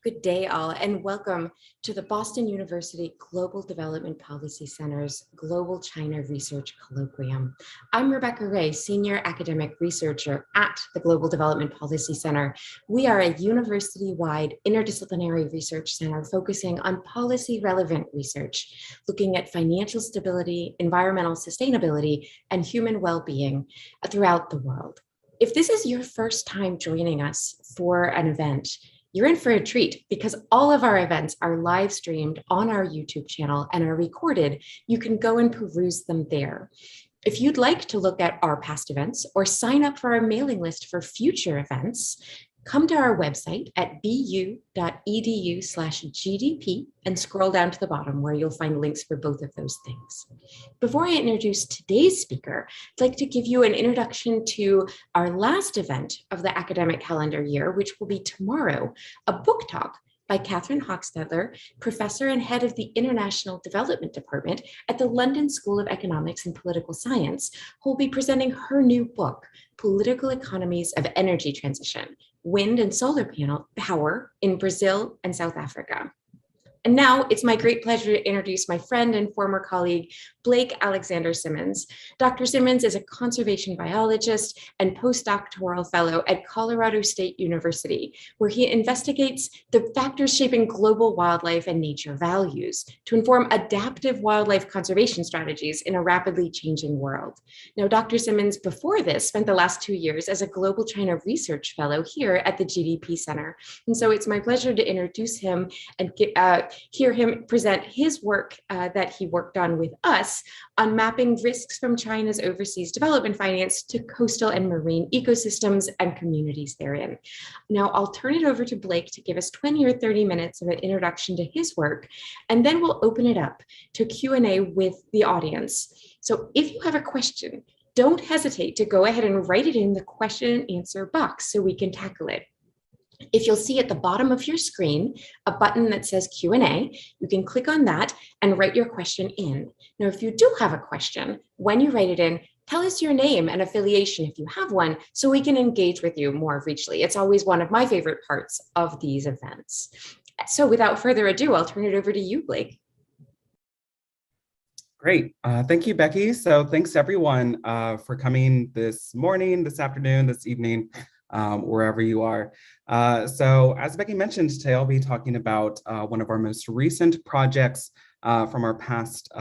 Good day, all, and welcome to the Boston University Global Development Policy Center's Global China Research Colloquium. I'm Rebecca Ray, Senior Academic Researcher at the Global Development Policy Center. We are a university-wide interdisciplinary research center focusing on policy-relevant research, looking at financial stability, environmental sustainability, and human well-being throughout the world. If this is your first time joining us for an event, you're in for a treat because all of our events are live streamed on our YouTube channel and are recorded. You can go and peruse them there. If you'd like to look at our past events or sign up for our mailing list for future events, come to our website at bu.edu/GDP and scroll down to the bottom where you'll find links for both of those things. Before I introduce today's speaker, I'd like to give you an introduction to our last event of the academic calendar year, which will be tomorrow, a book talk by Catherine Hochstetler, professor and head of the International Development Department at the London School of Economics and Political Science, who will be presenting her new book, Political Economies of Energy Transition, Wind and Solar Power in Brazil and South Africa. And now it's my great pleasure to introduce my friend and former colleague, Blake Alexander Simmons. Dr. Simmons is a conservation biologist and postdoctoral fellow at Colorado State University, where he investigates the factors shaping global wildlife and nature values to inform adaptive wildlife conservation strategies in a rapidly changing world. Now, Dr. Simmons, before this, spent the last 2 years as a Global China Research Fellow here at the GDP Center. And so it's my pleasure to introduce him and hear him present his work that he worked on with us on mapping risks from China's overseas development finance to coastal and marine ecosystems and communities therein. Now, I'll turn it over to Blake to give us 20 or 30 minutes of an introduction to his work, and then we'll open it up to Q&A with the audience. So if you have a question, don't hesitate to go ahead and write it in the question and answer box so we can tackle it. If you'll see at the bottom of your screen, a button that says Q&A, you can click on that and write your question in. Now, if you do have a question, when you write it in, tell us your name and affiliation if you have one, so we can engage with you more richly. It's always one of my favorite parts of these events. So without further ado, I'll turn it over to you, Blake. Great. Thank you, Becky. So thanks everyone for coming this morning, this afternoon, this evening, wherever you are. So as Becky mentioned, today I'll be talking about one of our most recent projects from our past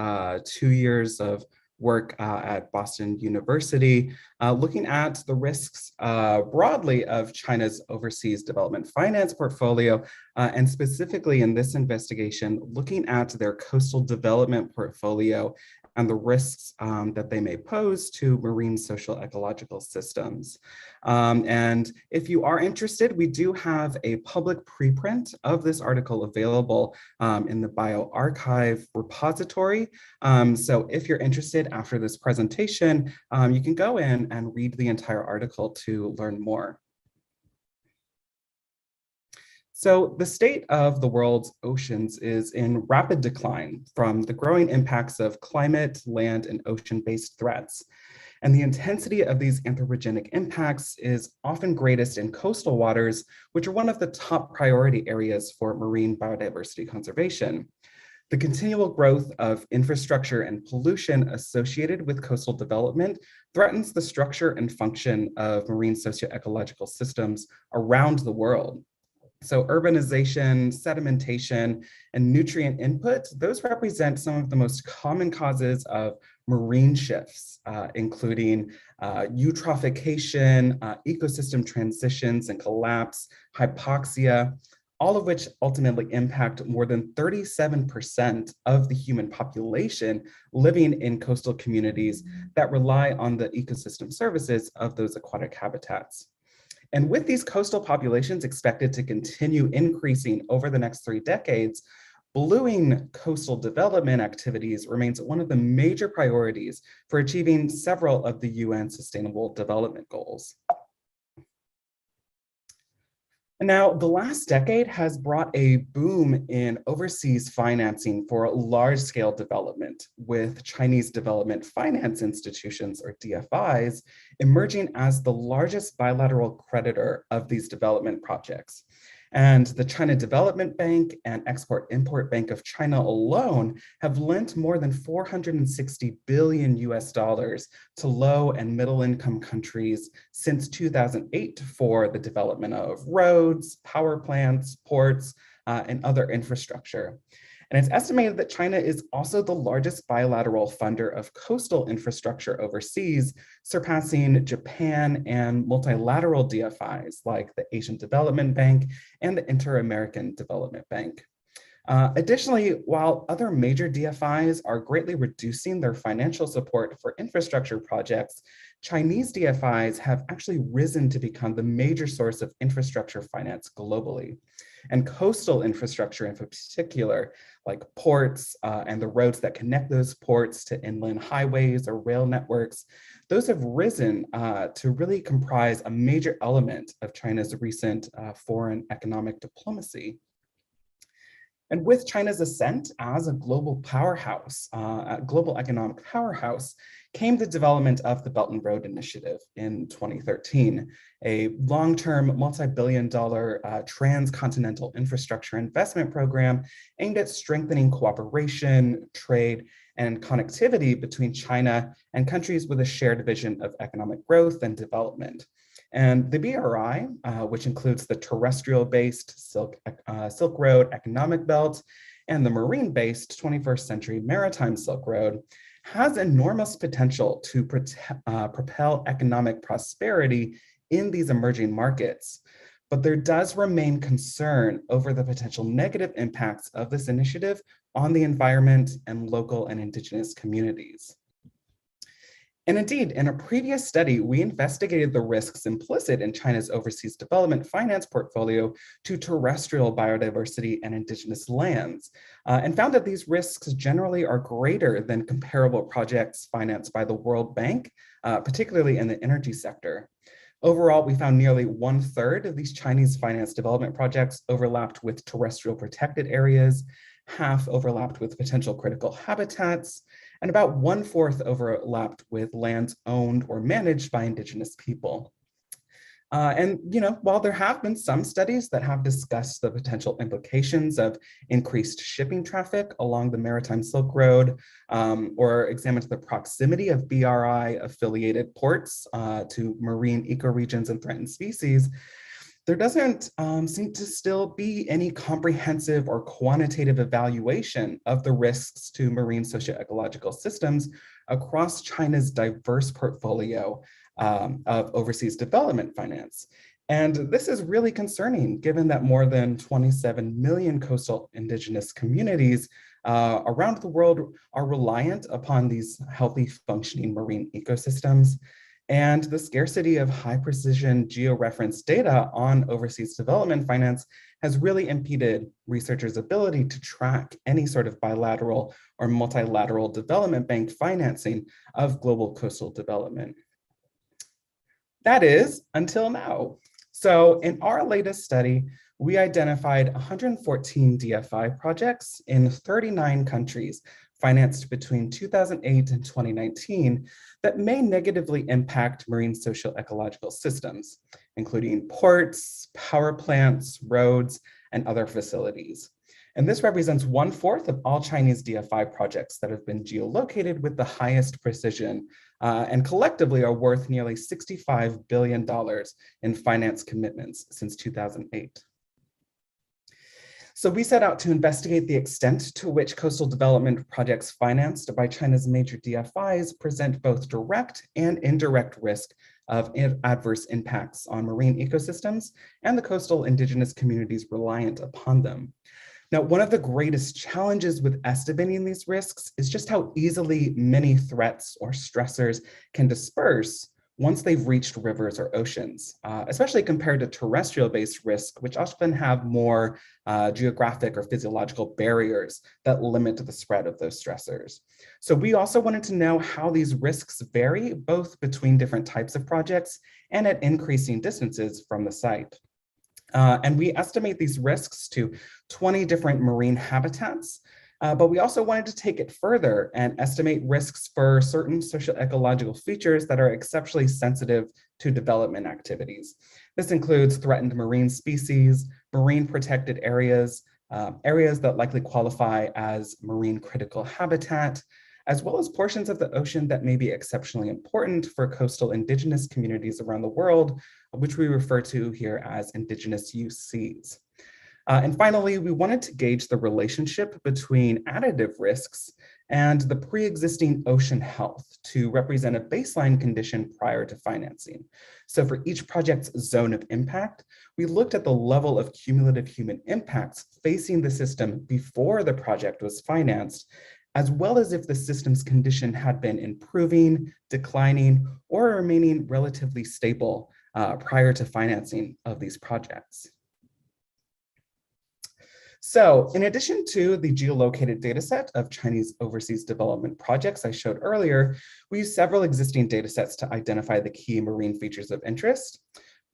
2 years of work at Boston University, looking at the risks broadly of China's overseas development finance portfolio, and specifically in this investigation, looking at their coastal development portfolio and the risks that they may pose to marine social ecological systems. And if you are interested, we do have a public preprint of this article available in the bioRxiv repository. So if you're interested after this presentation, you can go in and read the entire article to learn more. So the state of the world's oceans is in rapid decline from the growing impacts of climate, land, and ocean-based threats. And the intensity of these anthropogenic impacts is often greatest in coastal waters, which are one of the top priority areas for marine biodiversity conservation. The continual growth of infrastructure and pollution associated with coastal development threatens the structure and function of marine socio-ecological systems around the world. So urbanization, sedimentation, and nutrient input, those represent some of the most common causes of marine shifts, including eutrophication, ecosystem transitions and collapse, hypoxia, all of which ultimately impact more than 37% of the human population living in coastal communities that rely on the ecosystem services of those aquatic habitats. And with these coastal populations expected to continue increasing over the next 3 decades, blueing coastal development activities remains one of the major priorities for achieving several of the UN Sustainable Development Goals. And now, the last decade has brought a boom in overseas financing for large-scale development, with Chinese development finance institutions, or DFIs, emerging as the largest bilateral creditor of these development projects. And the China Development Bank and Export-Import Bank of China alone have lent more than 460 billion US dollars to low and middle income countries since 2008 for the development of roads, power plants, ports, and other infrastructure. And it's estimated that China is also the largest bilateral funder of coastal infrastructure overseas, surpassing Japan and multilateral DFIs like the Asian Development Bank and the Inter-American Development Bank. Additionally, while other major DFIs are greatly reducing their financial support for infrastructure projects, Chinese DFIs have actually risen to become the major source of infrastructure finance globally. And coastal infrastructure in particular, like ports and the roads that connect those ports to inland highways or rail networks, those have risen to really comprise a major element of China's recent foreign economic diplomacy. And with China's ascent as a global powerhouse, a global economic powerhouse, came the development of the Belt and Road Initiative in 2013, a long-term multi-billion-dollar transcontinental infrastructure investment program aimed at strengthening cooperation, trade, and connectivity between China and countries with a shared vision of economic growth and development. And the BRI, which includes the terrestrial-based Silk Road Economic Belt and the marine-based 21st Century Maritime Silk Road, has enormous potential to propel economic prosperity in these emerging markets. But there does remain concern over the potential negative impacts of this initiative on the environment and local and indigenous communities. And indeed, in a previous study, we investigated the risks implicit in China's overseas development finance portfolio to terrestrial biodiversity and indigenous lands, and found that these risks generally are greater than comparable projects financed by the World Bank, particularly in the energy sector. Overall, we found nearly 1/3 of these Chinese finance development projects overlapped with terrestrial protected areas, half overlapped with potential critical habitats, and about 1/4 overlapped with lands owned or managed by indigenous people. And while there have been some studies that have discussed the potential implications of increased shipping traffic along the Maritime Silk Road, or examined the proximity of BRI-affiliated ports to marine ecoregions and threatened species, there doesn't seem to still be any comprehensive or quantitative evaluation of the risks to marine socio-ecological systems across China's diverse portfolio of overseas development finance. And this is really concerning, given that more than 27 million coastal indigenous communities around the world are reliant upon these healthy, functioning marine ecosystems. And the scarcity of high precision georeference data on overseas development finance has really impeded researchers' ability to track any sort of bilateral or multilateral development bank financing of global coastal development. That is, until now. So in our latest study, we identified 114 DFI projects in 39 countries financed between 2008 and 2019 that may negatively impact marine socio-ecological systems, including ports, power plants, roads, and other facilities. And this represents 1/4 of all Chinese DFI projects that have been geolocated with the highest precision, and collectively are worth nearly $65 billion in finance commitments since 2008. So we set out to investigate the extent to which coastal development projects financed by China's major DFIs present both direct and indirect risk of adverse impacts on marine ecosystems and the coastal indigenous communities reliant upon them. Now, one of the greatest challenges with estimating these risks is just how easily many threats or stressors can disperse once they've reached rivers or oceans, especially compared to terrestrial-based risk, which often have more geographic or physiological barriers that limit the spread of those stressors. So we also wanted to know how these risks vary both between different types of projects and at increasing distances from the site. And we estimate these risks to 20 different marine habitats, but we also wanted to take it further and estimate risks for certain socio-ecological features that are exceptionally sensitive to development activities. This includes threatened marine species, marine protected areas, areas that likely qualify as marine critical habitat, as well as portions of the ocean that may be exceptionally important for coastal indigenous communities around the world, which we refer to here as indigenous UCs. And finally, we wanted to gauge the relationship between additive risks and the pre-existing ocean health to represent a baseline condition prior to financing. So for each project's zone of impact, we looked at the level of cumulative human impacts facing the system before the project was financed, as well as if the system's condition had been improving, declining, or remaining relatively stable prior to financing of these projects. So in addition to the geolocated dataset of Chinese overseas development projects I showed earlier, we use several existing datasets to identify the key marine features of interest.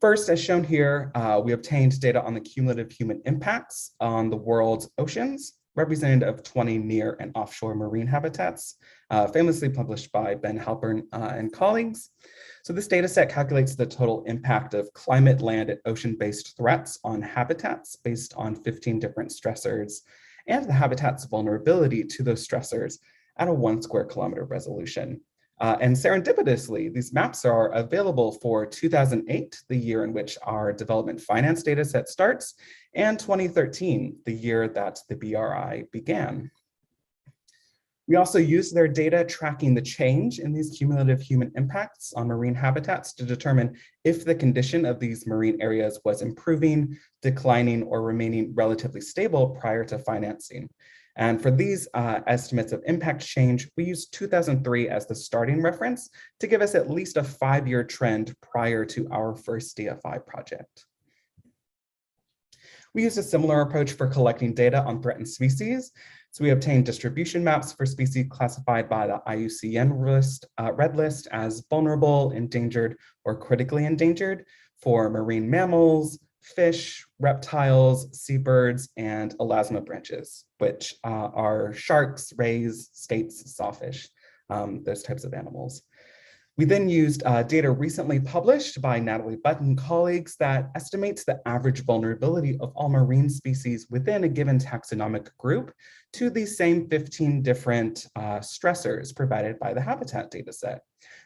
First, as shown here, we obtained data on the cumulative human impacts on the world's oceans, representative of 20 near and offshore marine habitats, famously published by Ben Halpern and colleagues. So this data set calculates the total impact of climate, land, and ocean-based threats on habitats based on 15 different stressors and the habitat's vulnerability to those stressors at a 1 square kilometer resolution. And serendipitously, these maps are available for 2008, the year in which our development finance data set starts, and 2013, the year that the BRI began. We also used their data tracking the change in these cumulative human impacts on marine habitats to determine if the condition of these marine areas was improving, declining, or remaining relatively stable prior to financing. And for these estimates of impact change, we used 2003 as the starting reference to give us at least a 5-year trend prior to our first DFI project. We used a similar approach for collecting data on threatened species. So we obtained distribution maps for species classified by the IUCN red list as vulnerable, endangered, or critically endangered for marine mammals, fish, reptiles, seabirds, and elasmobranches, which are sharks, rays, skates, sawfish, those types of animals. We then used data recently published by Natalie Butt and colleagues that estimates the average vulnerability of all marine species within a given taxonomic group to these same 15 different stressors provided by the habitat dataset.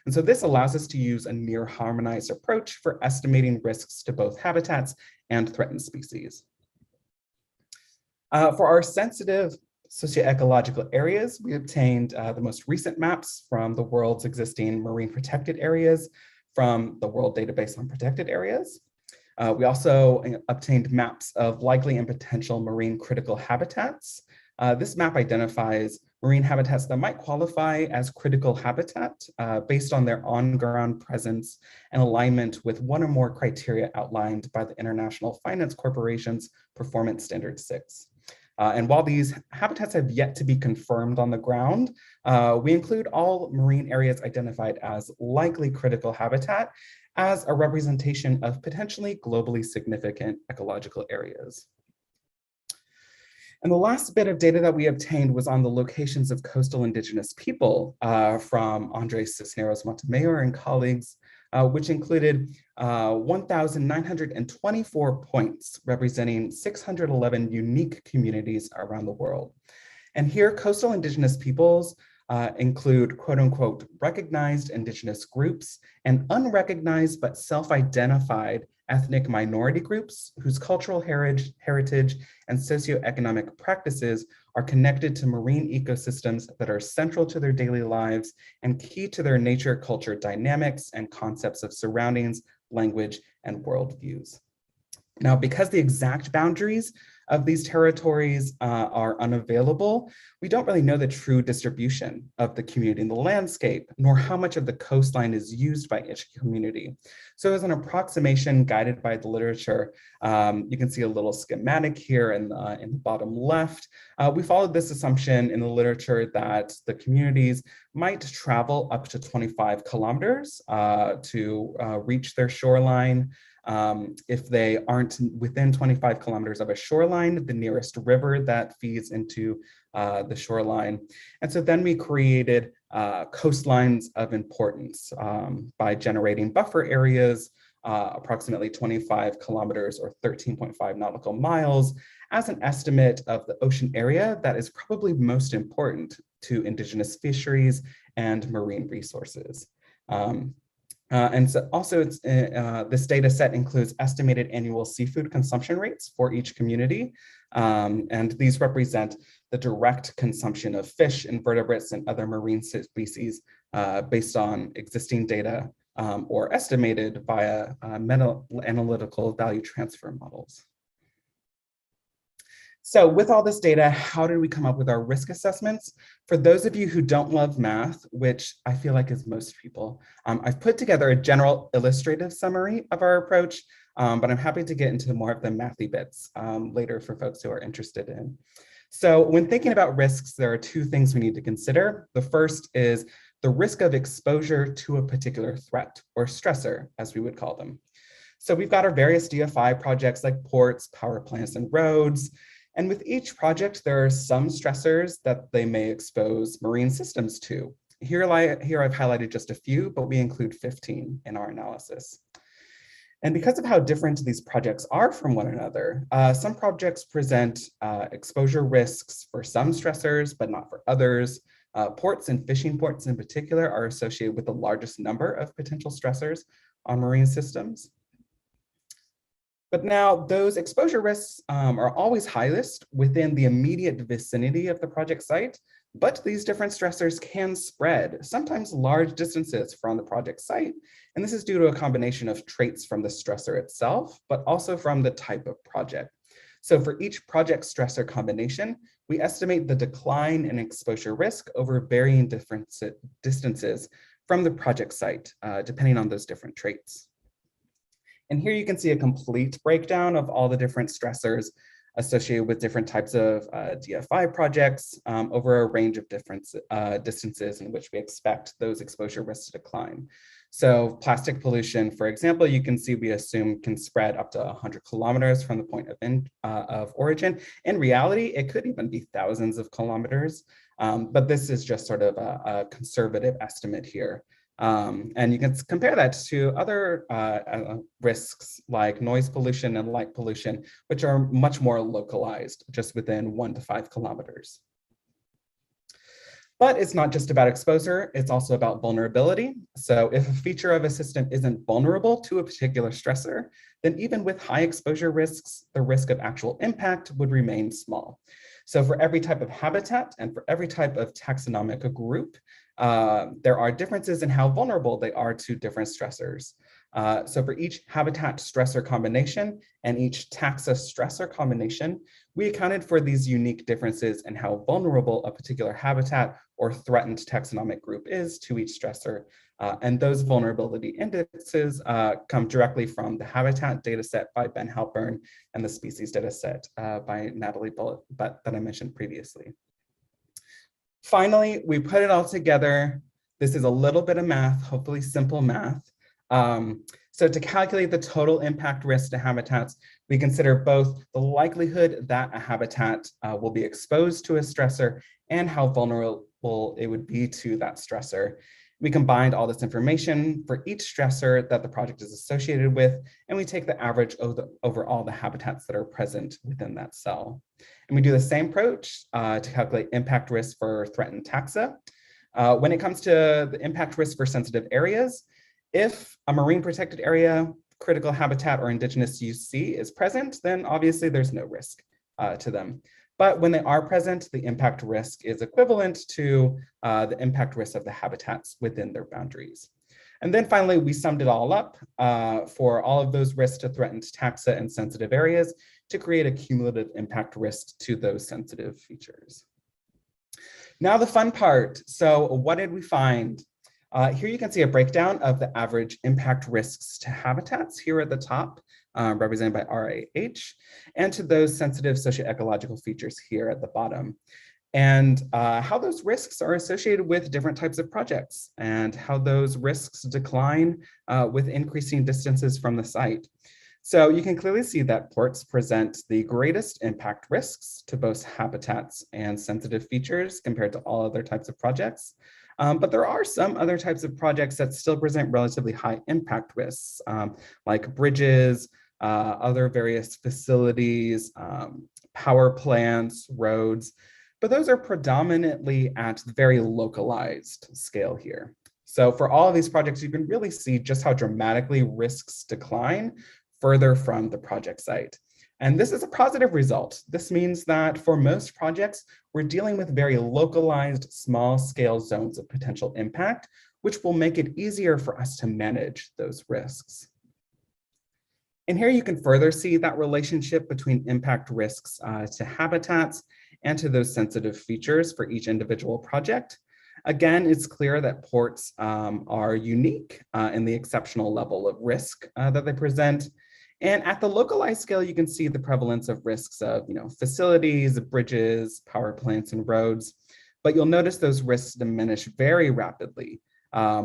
And so this allows us to use a near harmonized approach for estimating risks to both habitats and threatened species. For our sensitive socio-ecological areas, we obtained the most recent maps from the world's existing marine protected areas from the World Database on Protected Areas. We also obtained maps of likely and potential marine critical habitats. This map identifies marine habitats that might qualify as critical habitat based on their on-ground presence and alignment with one or more criteria outlined by the International Finance Corporation's Performance Standard 6. And while these habitats have yet to be confirmed on the ground, we include all marine areas identified as likely critical habitat as a representation of potentially globally significant ecological areas. And the last bit of data that we obtained was on the locations of coastal indigenous people from Andres Cisneros Montemayor and colleagues, which included 1,924 points representing 611 unique communities around the world. And here, coastal indigenous peoples include quote unquote recognized indigenous groups and unrecognized but self-identified ethnic minority groups whose cultural heritage and socioeconomic practices are connected to marine ecosystems that are central to their daily lives and key to their nature culture dynamics and concepts of surroundings, language, and worldviews. Now, because the exact boundaries of these territories are unavailable, we don't really know the true distribution of the community in the landscape, nor how much of the coastline is used by each community. So as an approximation guided by the literature, you can see a little schematic here in the bottom left. We followed this assumption in the literature that the communities might travel up to 25 kilometers to reach their shoreline. If they aren't within 25 kilometers of a shoreline, the nearest river that feeds into the shoreline. And so then we created coastlines of importance by generating buffer areas approximately 25 kilometers or 13.5 nautical miles, as an estimate of the ocean area that is probably most important to indigenous fisheries and marine resources. And so also this data set includes estimated annual seafood consumption rates for each community. And these represent the direct consumption of fish, invertebrates, and other marine species based on existing data or estimated via meta-analytical value transfer models. So with all this data, how did we come up with our risk assessments? For those of you who don't love math, which I feel like is most people, I've put together a general illustrative summary of our approach, but I'm happy to get into more of the mathy bits later for folks who are interested in. So when thinking about risks, there are two things we need to consider. The first is the risk of exposure to a particular threat or stressor, as we would call them. So we've got our various DFI projects like ports, power plants, and roads. And with each project, there are some stressors that they may expose marine systems to. Here I've highlighted just a few, but we include 15 in our analysis. And because of how different these projects are from one another, some projects present exposure risks for some stressors, but not for others. Ports and fishing ports in particular are associated with the largest number of potential stressors on marine systems. But now those exposure risks are always highest within the immediate vicinity of the project site, but these different stressors can spread, sometimes large distances from the project site. And this is due to a combination of traits from the stressor itself, but also from the type of project. So for each project stressor combination, we estimate the decline in exposure risk over varying distances from the project site, depending on those different traits. And here you can see a complete breakdown of all the different stressors associated with different types of DFI projects over a range of different distances in which we expect those exposure risks to decline. So plastic pollution, for example, you can see we assume can spread up to 100 kilometers from the point of origin. In reality, it could even be thousands of kilometers, but this is just sort of a conservative estimate here. And you can compare that to other risks like noise pollution and light pollution, which are much more localized, just within 1 to 5 kilometers. But it's not just about exposure, it's also about vulnerability. So if a feature of a system isn't vulnerable to a particular stressor, then even with high exposure risks, the risk of actual impact would remain small. So for every type of habitat and for every type of taxonomic group, there are differences in how vulnerable they are to different stressors. So for each habitat stressor combination and each taxa stressor combination, we accounted for these unique differences in how vulnerable a particular habitat or threatened taxonomic group is to each stressor. And those vulnerability indexes come directly from the habitat dataset by Ben Halpern and the species dataset by Natalie Bullitt that I mentioned previously. Finally, we put it all together. This is a little bit of math, hopefully simple math. So to calculate the total impact risk to habitats, we consider both the likelihood that a habitat will be exposed to a stressor and how vulnerable it would be to that stressor. We combined all this information for each stressor that the project is associated with, and we take the average over all the habitats that are present within that cell. And we do the same approach to calculate impact risk for threatened taxa. When it comes to the impact risk for sensitive areas, if a marine protected area, critical habitat, or indigenous UC is present, then obviously there's no risk to them. But when they are present, the impact risk is equivalent to the impact risk of the habitats within their boundaries. And then finally, we summed it all up for all of those risks to threatened taxa and sensitive areas to create a cumulative impact risk to those sensitive features. Now the fun part. So what did we find? Here you can see a breakdown of the average impact risks to habitats here at the top, represented by RAH, and to those sensitive socio-ecological features here at the bottom, and how those risks are associated with different types of projects and how those risks decline with increasing distances from the site. So you can clearly see that ports present the greatest impact risks to both habitats and sensitive features compared to all other types of projects. But there are some other types of projects that still present relatively high impact risks, like bridges, other various facilities, power plants, roads, but those are predominantly at the very localized scale here. So for all of these projects, you can really see just how dramatically risks decline further from the project site. And this is a positive result. This means that for most projects, we're dealing with very localized, small-scale zones of potential impact, which will make it easier for us to manage those risks. And here you can further see that relationship between impact risks to habitats and to those sensitive features for each individual project. Again, it's clear that ports are unique in the exceptional level of risk that they present. And at the localized scale, you can see the prevalence of risks of facilities, bridges, power plants, and roads. But you'll notice those risks diminish very rapidly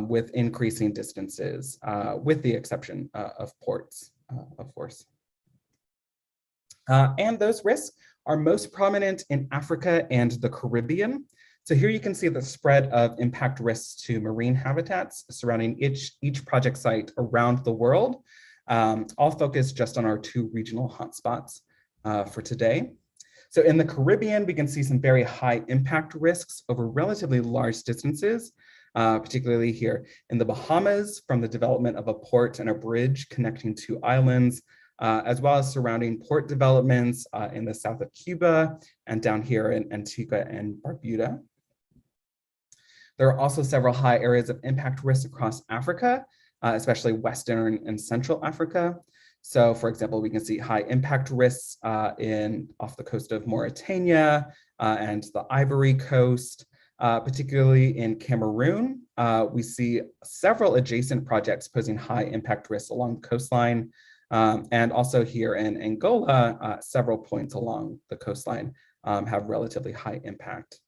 with increasing distances, with the exception of ports, of course. And those risks are most prominent in Africa and the Caribbean. So here you can see the spread of impact risks to marine habitats surrounding each project site around the world. I'll focus just on our 2 regional hotspots for today. So in the Caribbean, we can see some very high impact risks over relatively large distances, particularly here in the Bahamas from the development of a port and a bridge connecting 2 islands, as well as surrounding port developments in the south of Cuba and down here in Antigua and Barbuda. There are also several high areas of impact risk across Africa, especially Western and Central Africa. So for example, we can see high impact risks off the coast of Mauritania and the Ivory Coast, particularly in Cameroon. We see several adjacent projects posing high impact risks along the coastline. And also here in Angola, several points along the coastline have relatively high impact.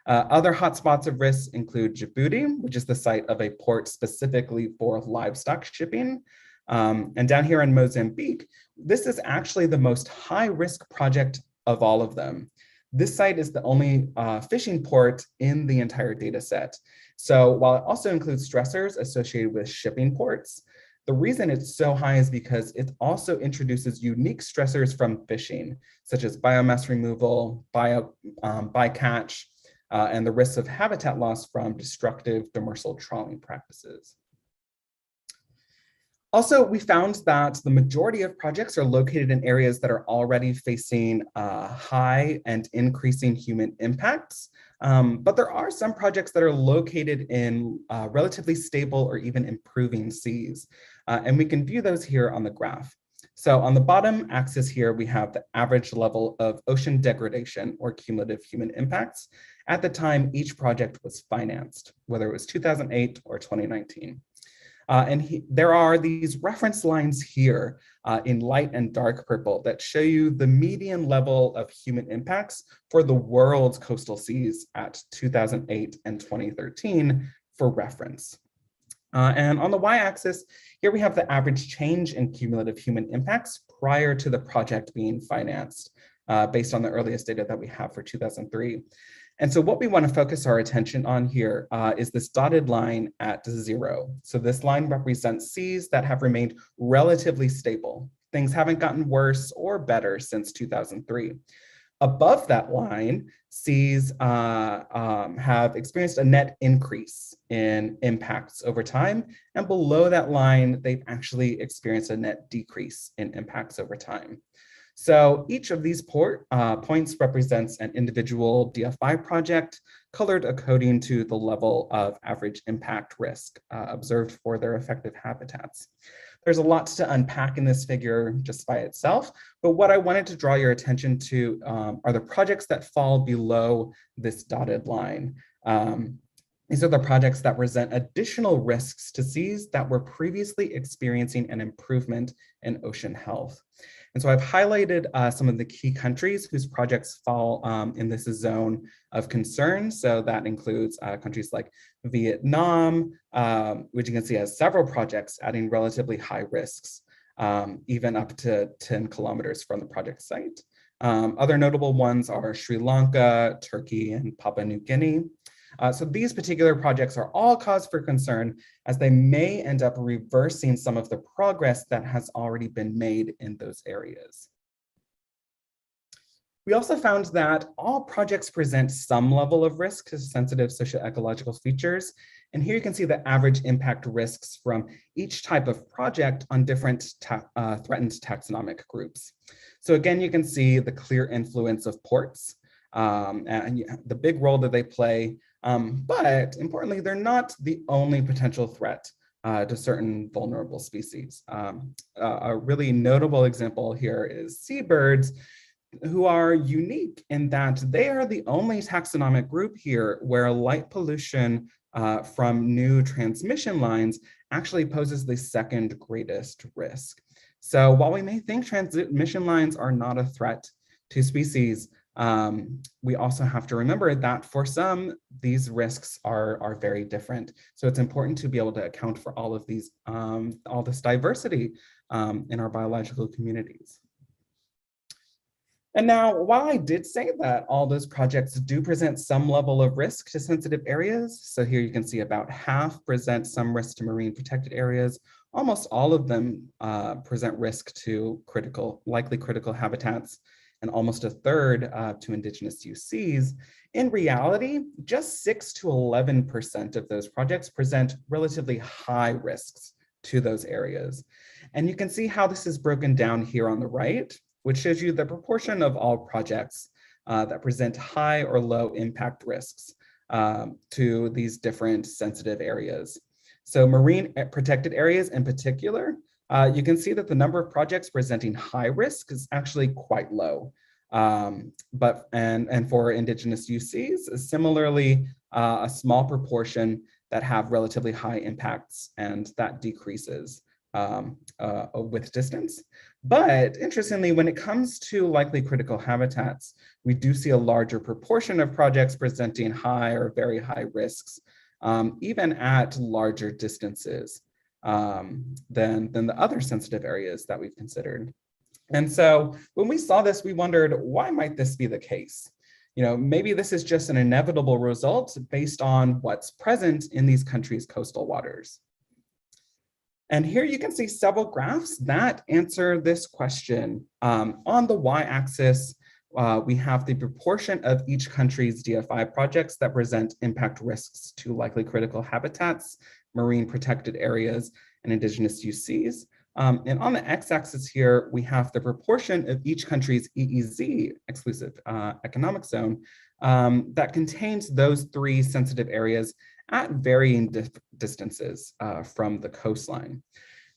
Other hotspots of risk include Djibouti, which is the site of a port specifically for livestock shipping. And down here in Mozambique, this is actually the most high risk project of all of them. This site is the only fishing port in the entire data set. So while it also includes stressors associated with shipping ports, the reason it's so high is because it also introduces unique stressors from fishing, such as biomass removal, bycatch, and the risks of habitat loss from destructive demersal trawling practices. Also, we found that the majority of projects are located in areas that are already facing high and increasing human impacts. But there are some projects that are located in relatively stable or even improving seas. And we can view those here on the graph. So on the bottom axis here, we have the average level of ocean degradation or cumulative human impacts at the time each project was financed, whether it was 2008 or 2019. There are these reference lines here in light and dark purple that show you the median level of human impacts for the world's coastal seas at 2008 and 2013 for reference. And on the y-axis, here we have the average change in cumulative human impacts prior to the project being financed, based on the earliest data that we have for 2003. And so what we want to focus our attention on here is this dotted line at 0. So this line represents seas that have remained relatively stable. Things haven't gotten worse or better since 2003. Above that line, seas have experienced a net increase in impacts over time. And below that line, they've actually experienced a net decrease in impacts over time. So each of these points represents an individual DFI project colored according to the level of average impact risk observed for their effective habitats. There's a lot to unpack in this figure just by itself, but what I wanted to draw your attention to are the projects that fall below this dotted line. These are the projects that present additional risks to seas that were previously experiencing an improvement in ocean health. And so I've highlighted some of the key countries whose projects fall in this zone of concern. So that includes countries like Vietnam, which you can see has several projects adding relatively high risks, even up to 10 kilometers from the project site. Other notable ones are Sri Lanka, Turkey, and Papua New Guinea. So these particular projects are all cause for concern as they may end up reversing some of the progress that has already been made in those areas. We also found that all projects present some level of risk to sensitive socio-ecological features. And here you can see the average impact risks from each type of project on different threatened taxonomic groups. So again, you can see the clear influence of ports and the big role that they play. But importantly, they're not the only potential threat to certain vulnerable species. A really notable example here is seabirds, who are unique in that they are the only taxonomic group here where light pollution from new transmission lines actually poses the second greatest risk. So while we may think transmission lines are not a threat to species, we also have to remember that for some, these risks are very different. So it's important to be able to account for all of these, all this diversity in our biological communities. And now, while I did say that all those projects do present some level of risk to sensitive areas, so here you can see about half present some risk to marine protected areas, almost all of them present risk to likely critical habitats, and almost a third to Indigenous UCs. In reality, just 6 to 11% of those projects present relatively high risks to those areas. And you can see how this is broken down here on the right, which shows you the proportion of all projects that present high or low impact risks to these different sensitive areas. So marine protected areas in particular, you can see that the number of projects presenting high risk is actually quite low. And for Indigenous UCs, similarly, a small proportion that have relatively high impacts, and that decreases with distance. But interestingly, when it comes to likely critical habitats, we do see a larger proportion of projects presenting high or very high risks, even at larger distances than the other sensitive areas that we've considered. And so when we saw this, we wondered, why might this be the case? You know, maybe this is just an inevitable result based on what's present in these countries' coastal waters. And here you can see several graphs that answer this question. On the y-axis, we have the proportion of each country's DFI projects that present impact risks to likely critical habitats, marine protected areas, and Indigenous UCs. And on the x-axis here, we have the proportion of each country's EEZ, exclusive economic zone, that contains those three sensitive areas at varying distances from the coastline.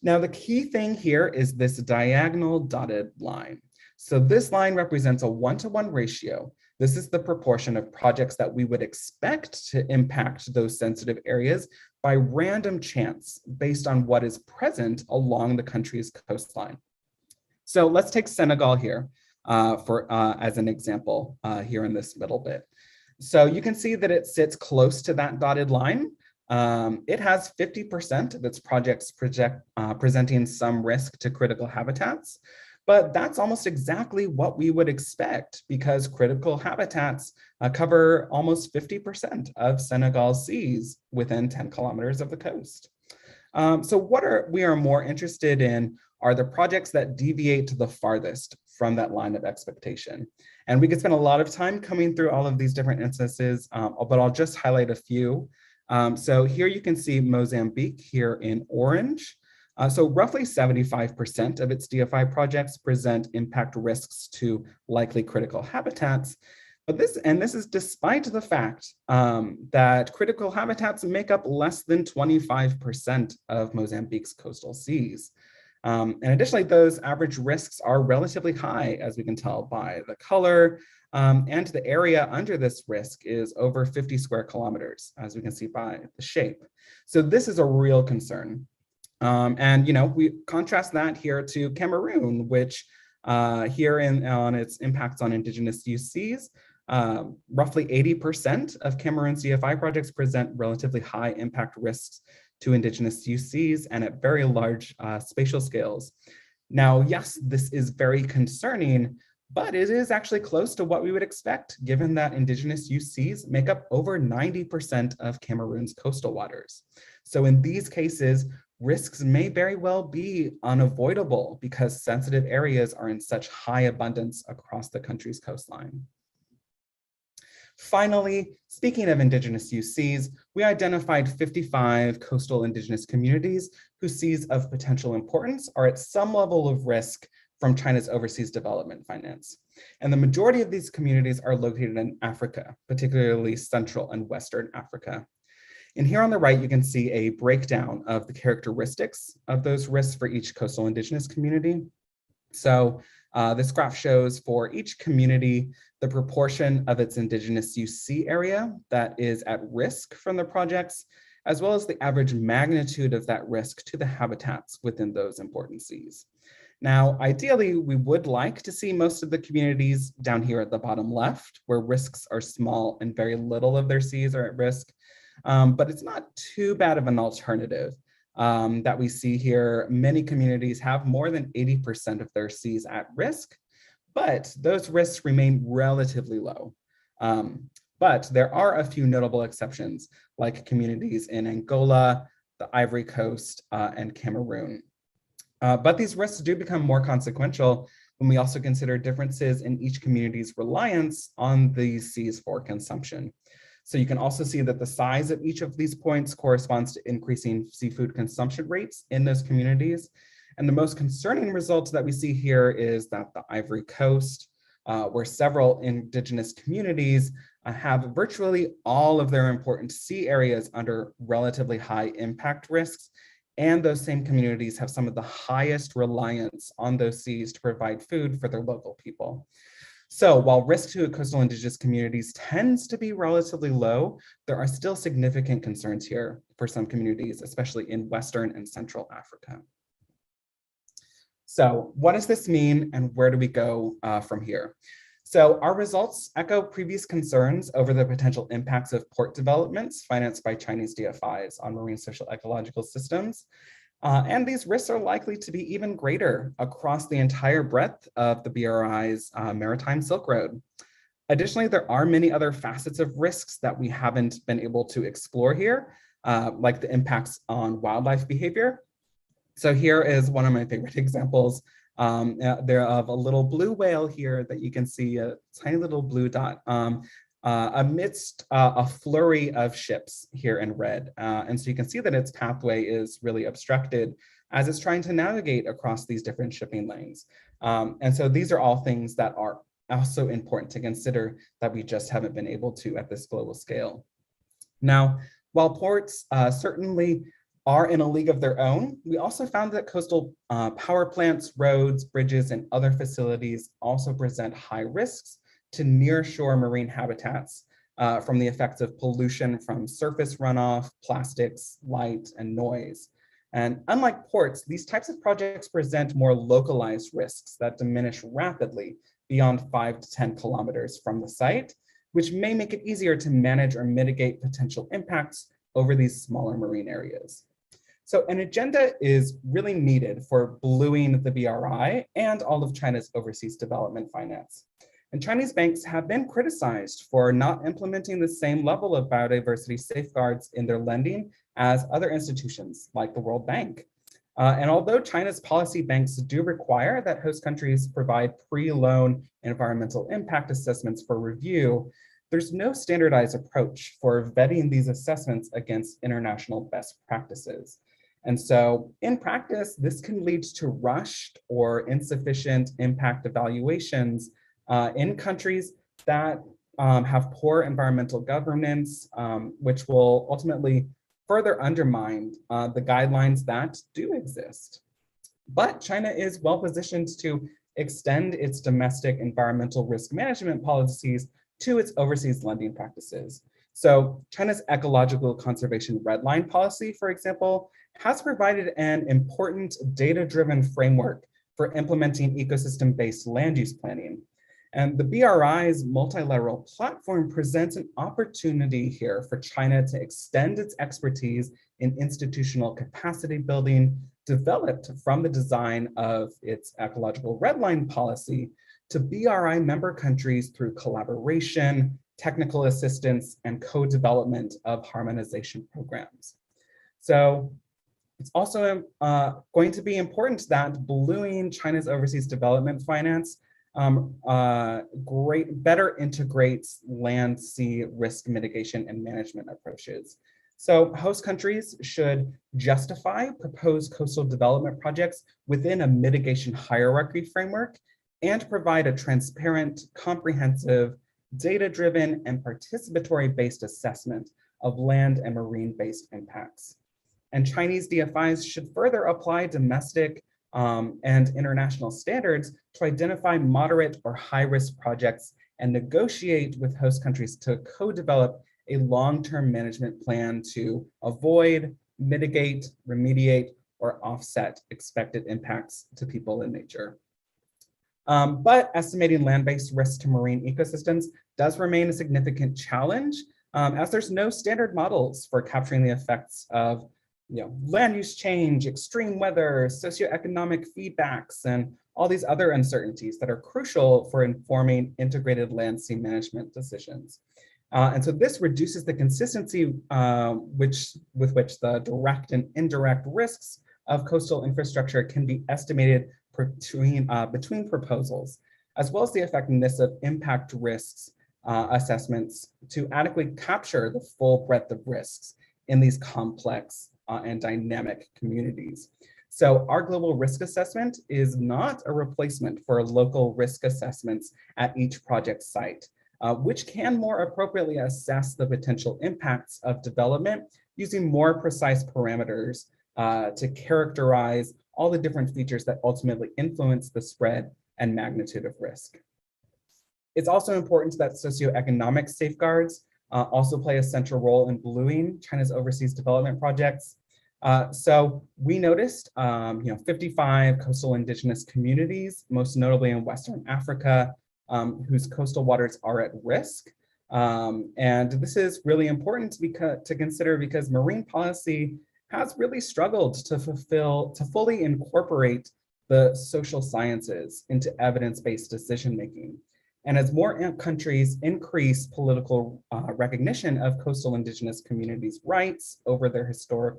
Now, the key thing here is this diagonal dotted line. So this line represents a 1-to-1 ratio. This is the proportion of projects that we would expect to impact those sensitive areas by random chance based on what is present along the country's coastline. So let's take Senegal here as an example here in this middle bit. So you can see that it sits close to that dotted line. It has 50% of its projects presenting some risk to critical habitats, but that's almost exactly what we would expect because critical habitats cover almost 50% of Senegal's seas within 10 kilometers of the coast. So what we are more interested in are the projects that deviate to the farthest from that line of expectation. And we could spend a lot of time coming through all of these different instances, but I'll just highlight a few. So here you can see Mozambique here in orange. So roughly 75% of its DFI projects present impact risks to likely critical habitats. But this is despite the fact that critical habitats make up less than 25% of Mozambique's coastal seas. And additionally, those average risks are relatively high, as we can tell by the color, and the area under this risk is over 50 square kilometers, as we can see by the shape. So this is a real concern. And we contrast that here to Cameroon, which here on its impacts on Indigenous UCs, roughly 80% of Cameroon's DFI projects present relatively high impact risks to Indigenous UCs and at very large spatial scales. Now, yes, this is very concerning, but it is actually close to what we would expect, given that indigenous use seas make up over 90% of Cameroon's coastal waters. So in these cases, risks may very well be unavoidable because sensitive areas are in such high abundance across the country's coastline. Finally, speaking of indigenous use seas, we identified 55 coastal indigenous communities whose seas of potential importance are at some level of risk from China's overseas development finance. And the majority of these communities are located in Africa, particularly Central and Western Africa. And here on the right, you can see a breakdown of the characteristics of those risks for each coastal indigenous community. So this graph shows for each community the proportion of its indigenous use sea area that is at risk from the projects, as well as the average magnitude of that risk to the habitats within those important seas. Now, ideally, we would like to see most of the communities down here at the bottom left, where risks are small and very little of their seas are at risk. But it's not too bad of an alternative that we see here. Many communities have more than 80% of their seas at risk, but those risks remain relatively low. But there are a few notable exceptions, like communities in Angola, the Ivory Coast, and Cameroon. But these risks do become more consequential when we also consider differences in each community's reliance on these seas for consumption. So you can also see that the size of each of these points corresponds to increasing seafood consumption rates in those communities. And the most concerning result that we see here is that the Ivory Coast, where several indigenous communities have virtually all of their important sea areas under relatively high impact risks, and those same communities have some of the highest reliance on those seas to provide food for their local people. So while risk to coastal indigenous communities tends to be relatively low, there are still significant concerns here for some communities, especially in Western and Central Africa. So what does this mean and where do we go from here? So our results echo previous concerns over the potential impacts of port developments financed by Chinese DFIs on marine social ecological systems. And these risks are likely to be even greater across the entire breadth of the BRI's maritime Silk Road. Additionally, there are many other facets of risks that we haven't been able to explore here, like the impacts on wildlife behavior. So here is one of my favorite examples there of a little blue whale here that you can see, a tiny little blue dot amidst a flurry of ships here in red. And so you can see that its pathway is really obstructed as it's trying to navigate across these different shipping lanes. And so these are all things that are also important to consider that we just haven't been able to at this global scale. Now, while ports certainly are in a league of their own, we also found that coastal power plants, roads, bridges, and other facilities also present high risks to nearshore marine habitats from the effects of pollution from surface runoff, plastics, light, and noise. And unlike ports, these types of projects present more localized risks that diminish rapidly beyond 5 to 10 kilometers from the site, which may make it easier to manage or mitigate potential impacts over these smaller marine areas. So an agenda is really needed for bluing the BRI and all of China's overseas development finance. And Chinese banks have been criticized for not implementing the same level of biodiversity safeguards in their lending as other institutions like the World Bank. And although China's policy banks do require that host countries provide pre-loan environmental impact assessments for review, there's no standardized approach for vetting these assessments against international best practices. And so in practice, this can lead to rushed or insufficient impact evaluations in countries that have poor environmental governance, which will ultimately further undermine the guidelines that do exist. But China is well positioned to extend its domestic environmental risk management policies to its overseas lending practices. So China's ecological conservation redline policy, for example, has provided an important data-driven framework for implementing ecosystem-based land use planning. And the BRI's multilateral platform presents an opportunity here for China to extend its expertise in institutional capacity building developed from the design of its ecological redline policy to BRI member countries through collaboration, technical assistance, and co-development of harmonization programs. So it's also going to be important that bluing China's overseas development finance better integrates land, sea risk mitigation and management approaches. So host countries should justify proposed coastal development projects within a mitigation hierarchy framework and provide a transparent, comprehensive, data-driven, and participatory-based assessment of land and marine-based impacts. And Chinese DFIs should further apply domestic and international standards to identify moderate or high-risk projects and negotiate with host countries to co-develop a long-term management plan to avoid, mitigate, remediate, or offset expected impacts to people and nature. But estimating land-based risks to marine ecosystems does remain a significant challenge, as there's no standard models for capturing the effects of land use change, extreme weather, socioeconomic feedbacks, and all these other uncertainties that are crucial for informing integrated land sea management decisions. And so this reduces the consistency with which the direct and indirect risks of coastal infrastructure can be estimated between proposals, as well as the effectiveness of impact risks assessments to adequately capture the full breadth of risks in these complex and dynamic communities. So our global risk assessment is not a replacement for local risk assessments at each project site, which can more appropriately assess the potential impacts of development using more precise parameters to characterize all the different features that ultimately influence the spread and magnitude of risk. It's also important that socioeconomic safeguards also play a central role in bluing China's overseas development projects. So we noticed 55 coastal indigenous communities, most notably in Western Africa, whose coastal waters are at risk. And this is really important to consider because marine policy has really struggled to fully incorporate the social sciences into evidence-based decision-making. And as more countries increase political recognition of coastal indigenous communities' rights over their historic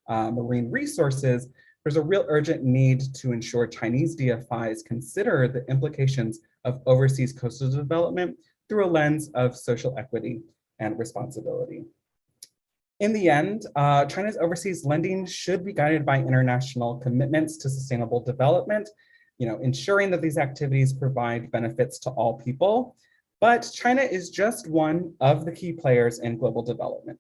marine resources, there's a real urgent need to ensure Chinese DFIs consider the implications of overseas coastal development through a lens of social equity and responsibility. In the end, China's overseas lending should be guided by international commitments to sustainable development, ensuring that these activities provide benefits to all people. But China is just one of the key players in global development.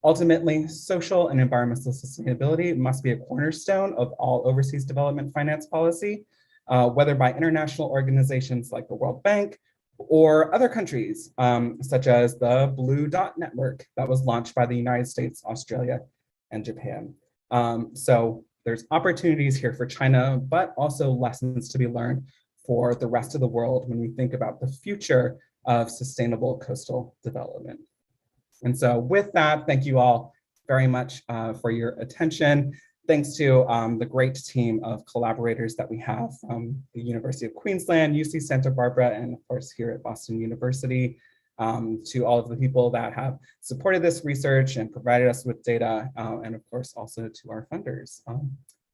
Ultimately, social and environmental sustainability must be a cornerstone of all overseas development finance policy, whether by international organizations like the World Bank or other countries, such as the Blue Dot Network that was launched by the United States, Australia, and Japan. So there's opportunities here for China, but also lessons to be learned for the rest of the world when we think about the future of sustainable coastal development. And so with that, thank you all very much for your attention. Thanks to the great team of collaborators that we have from the University of Queensland, UC Santa Barbara, and of course here at Boston University, to all of the people that have supported this research and provided us with data, and of course also to our funders.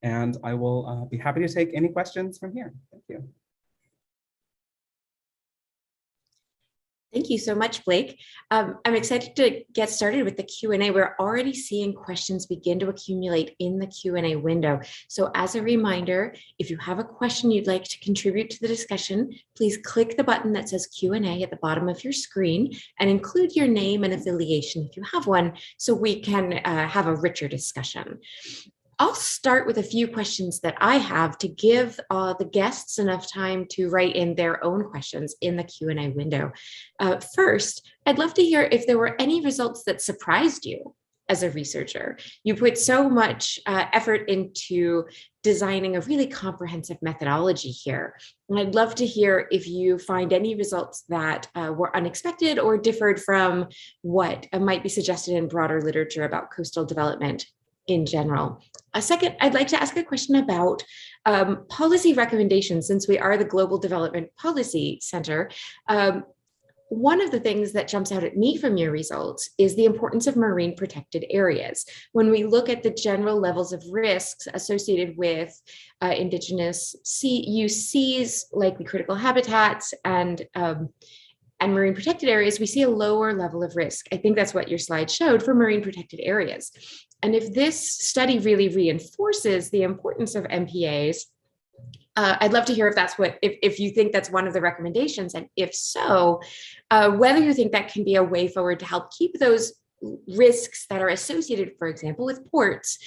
And I will be happy to take any questions from here. Thank you. Thank you so much, Blake. I'm excited to get started with the Q&A. We're already seeing questions begin to accumulate in the Q&A window. So as a reminder, if you have a question you'd like to contribute to the discussion, please click the button that says Q&A at the bottom of your screen and include your name and affiliation if you have one, so we can have a richer discussion. I'll start with a few questions that I have to give the guests enough time to write in their own questions in the Q&A window. First, I'd love to hear if there were any results that surprised you as a researcher. You put so much effort into designing a really comprehensive methodology here. And I'd love to hear if you find any results that were unexpected or differed from what might be suggested in broader literature about coastal development. in general. A second, I'd like to ask a question about policy recommendations, since we are the Global Development Policy Center. One of the things that jumps out at me from your results is the importance of marine protected areas. When we look at the general levels of risks associated with Indigenous UCs, likely critical habitats, and marine protected areas, we see a lower level of risk. I think that's what your slide showed for marine protected areas. And if this study really reinforces the importance of MPAs, I'd love to hear if that's if you think that's one of the recommendations, and if so, whether you think that can be a way forward to help keep those risks that are associated, for example, with ports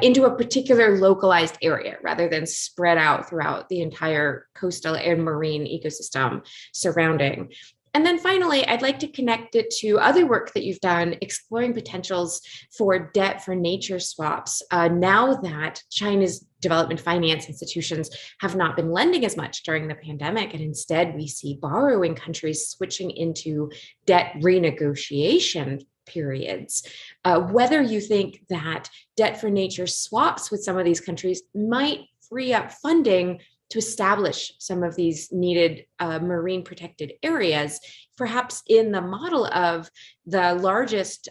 into a particular localized area rather than spread out throughout the entire coastal and marine ecosystem surrounding. And then finally, I'd like to connect it to other work that you've done exploring potentials for debt for nature swaps. Now that China's development finance institutions have not been lending as much during the pandemic, and instead we see borrowing countries switching into debt renegotiation periods, whether you think that debt for nature swaps with some of these countries might free up funding to establish some of these needed marine protected areas, perhaps in the model of the largest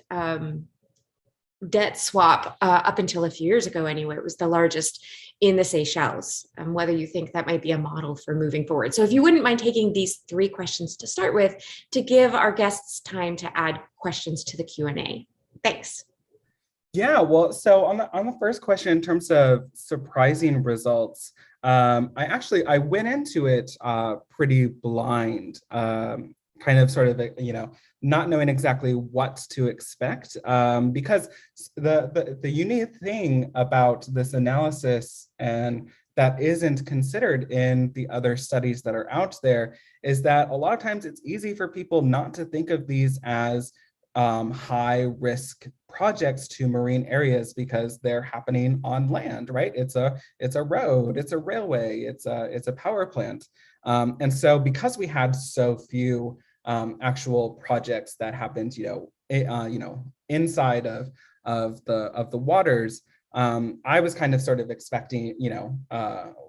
debt swap up until a few years ago anyway. It was the largest in the Seychelles, whether you think that might be a model for moving forward. So if you wouldn't mind taking these three questions to start with to give our guests time to add questions to the Q&A. Thanks. Yeah, well, so on the first question, in terms of surprising results, I went into it pretty blind, kind of sort of, not knowing exactly what to expect, because the unique thing about this analysis, and that isn't considered in the other studies that are out there, is that a lot of times it's easy for people not to think of these as high risk projects to marine areas because they're happening on land, right? It's a road, it's a railway, it's a power plant, and so because we had so few actual projects that happened, inside of the waters, I was kind of sort of expecting,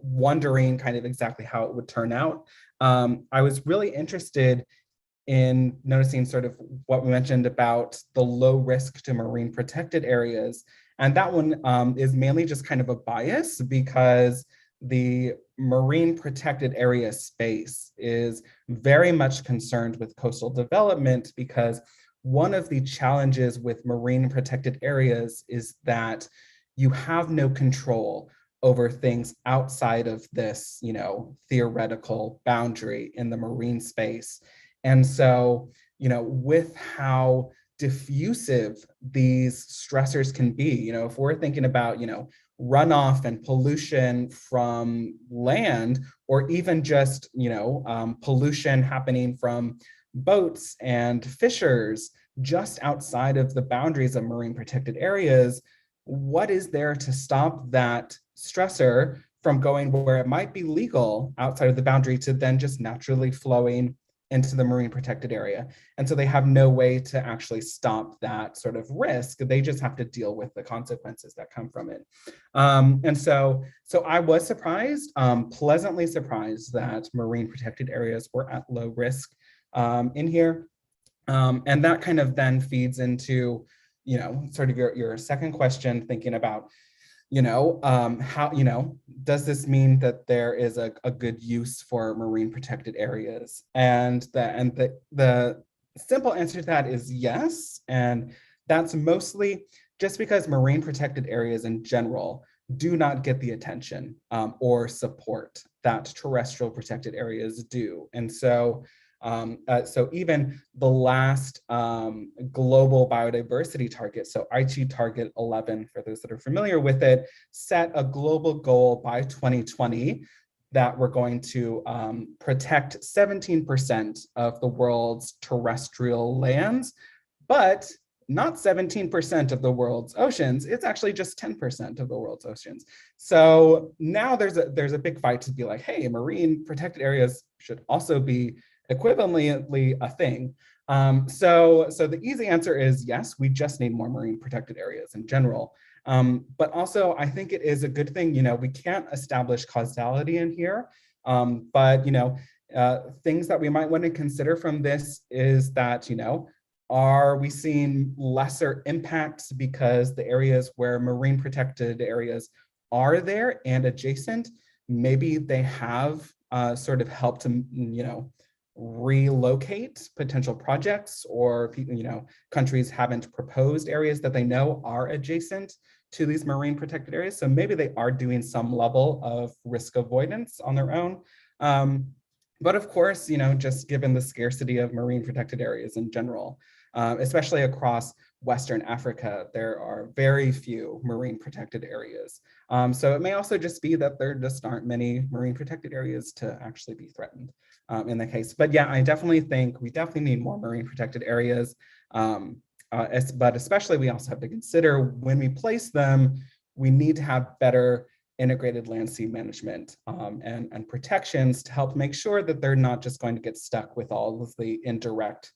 wondering kind of exactly how it would turn out. I was really interested in noticing sort of what we mentioned about the low risk to marine protected areas. And that one is mainly just kind of a bias because the marine protected area space is very much concerned with coastal development, because one of the challenges with marine protected areas is that you have no control over things outside of this, theoretical boundary in the marine space. And so, with how diffusive these stressors can be, if we're thinking about, runoff and pollution from land, or even just, pollution happening from boats and fishers just outside of the boundaries of marine protected areas, what is there to stop that stressor from going where it might be legal outside of the boundary to then just naturally flowing into the marine protected area? And so they have no way to actually stop that sort of risk. They just have to deal with the consequences that come from it. And so I was surprised, pleasantly surprised, that marine protected areas were at low risk in here. And that kind of then feeds into, sort of your second question, thinking about, how, does this mean that there is a good use for marine protected areas? And the simple answer to that is yes. And that's mostly just because marine protected areas in general do not get the attention or support that terrestrial protected areas do. And so even the last global biodiversity target, so Aichi Target 11, for those that are familiar with it, set a global goal by 2020 that we're going to protect 17% of the world's terrestrial lands, but not 17% of the world's oceans. It's actually just 10% of the world's oceans. So now there's a big fight to be like, hey, marine protected areas should also be equivalently a thing. So the easy answer is yes, we just need more marine protected areas in general. But also, I think it is a good thing, we can't establish causality in here, but, things that we might want to consider from this is that, are we seeing lesser impacts because the areas where marine protected areas are there and adjacent, maybe they have sort of helped to, relocate potential projects, or countries haven't proposed areas that they know are adjacent to these marine protected areas. So maybe they are doing some level of risk avoidance on their own. But of course, just given the scarcity of marine protected areas in general, especially across Western Africa, there are very few marine protected areas. So it may also just be that there just aren't many marine protected areas to actually be threatened in the case. But yeah, I definitely think we definitely need more marine protected areas. But especially we also have to consider when we place them, we need to have better integrated land sea management and protections to help make sure that they're not just going to get stuck with all of the indirect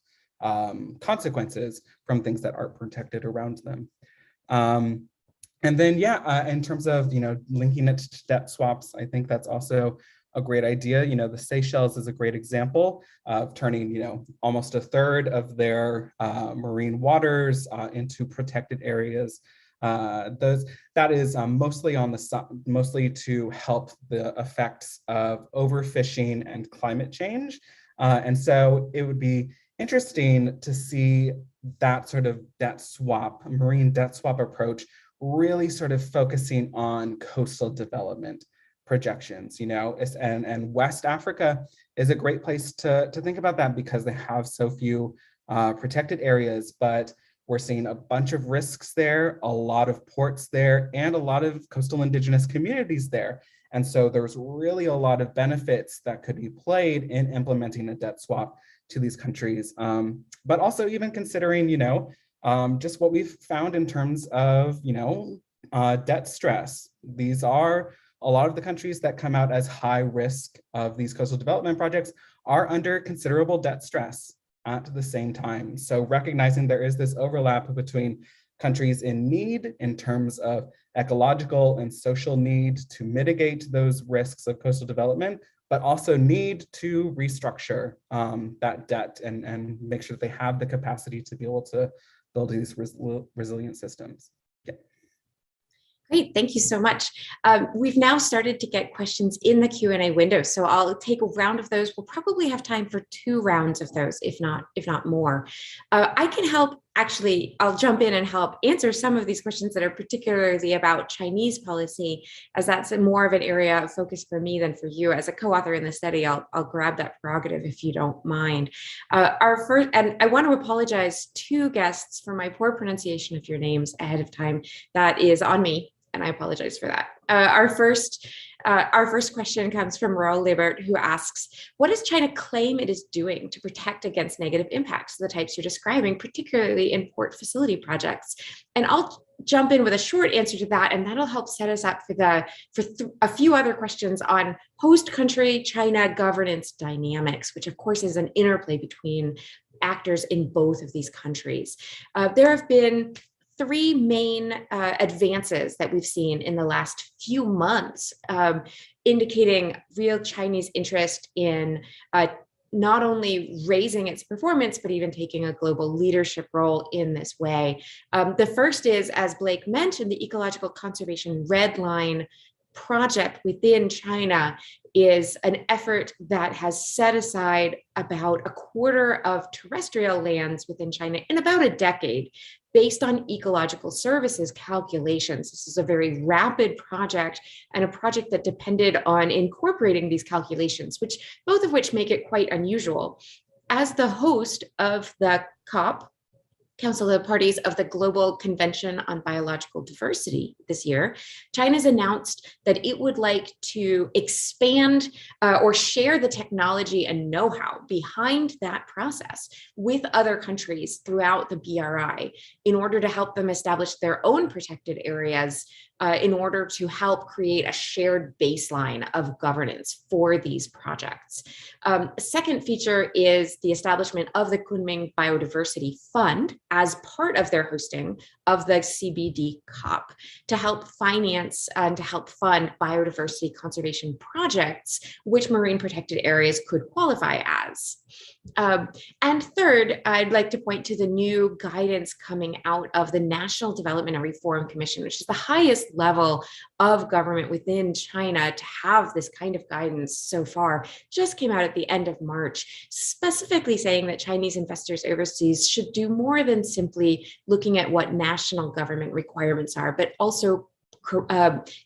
consequences from things that are protected around them. And then, in terms of, linking it to debt swaps, I think that's also a great idea. The Seychelles is a great example of turning, almost a third of their marine waters into protected areas. That is mostly to help the effects of overfishing and climate change. And so it would be interesting to see that sort of marine debt swap approach really sort of focusing on coastal development projections, and West Africa is a great place to think about that because they have so few protected areas, but we're seeing a bunch of risks there, a lot of ports there, and a lot of coastal indigenous communities there. And so there's really a lot of benefits that could be played in implementing a debt swap to these countries. But also even considering, just what we've found in terms of, debt stress. These are a lot of the countries that come out as high risk of these coastal development projects are under considerable debt stress at the same time. So recognizing there is this overlap between countries in need in terms of ecological and social need to mitigate those risks of coastal development, but also need to restructure that debt and make sure that they have the capacity to be able to build these resilient systems. Yeah. Great, thank you so much. We've now started to get questions in the Q&A window, so I'll take a round of those. We'll probably have time for 2 rounds of those, if not more. I can help, actually, I'll jump in and help answer some of these questions that are particularly about Chinese policy, as that's more of an area of focus for me than for you. As a co-author in the study, I'll grab that prerogative if you don't mind. Our first, and I want to apologize to guests for my poor pronunciation of your names ahead of time. That is on me, and I apologize for that. Our first question comes from Raul Libert, who asks, what does China claim it is doing to protect against negative impacts, the types you're describing, particularly in port facility projects? And I'll jump in with a short answer to that, and that'll help set us up for a few other questions on host country China governance dynamics, which of course is an interplay between actors in both of these countries. There have been 3 main advances that we've seen in the last few months, indicating real Chinese interest in not only raising its performance, but even taking a global leadership role in this way. The first is, as Blake mentioned, the Ecological Conservation Red Line project within China is an effort that has set aside about a quarter of terrestrial lands within China in about a decade based on ecological services calculations. This is a very rapid project and a project that depended on incorporating these calculations, both of which make it quite unusual. As the host of the COP, Council of the Parties of the Global Convention on Biological Diversity this year, China's announced that it would like to expand or share the technology and know-how behind that process with other countries throughout the BRI in order to help them establish their own protected areas in order to help create a shared baseline of governance for these projects. A second feature is the establishment of the Kunming Biodiversity Fund as part of their hosting of the CBD COP to help finance and to help fund biodiversity conservation projects, which marine protected areas could qualify as. And third, I'd like to point to the new guidance coming out of the National Development and Reform Commission, which is the highest level of government within China to have this kind of guidance so far. Just came out at the end of March, specifically saying that Chinese investors overseas should do more than simply looking at what national government requirements are, but also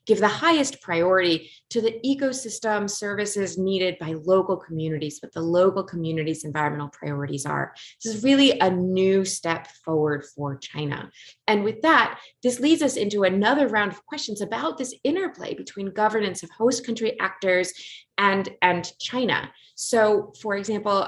give the highest priority to the ecosystem services needed by local communities, what the local communities' environmental priorities are. This is really a new step forward for China. And with that, this leads us into another round of questions about this interplay between governance of host country actors and China. So, for example,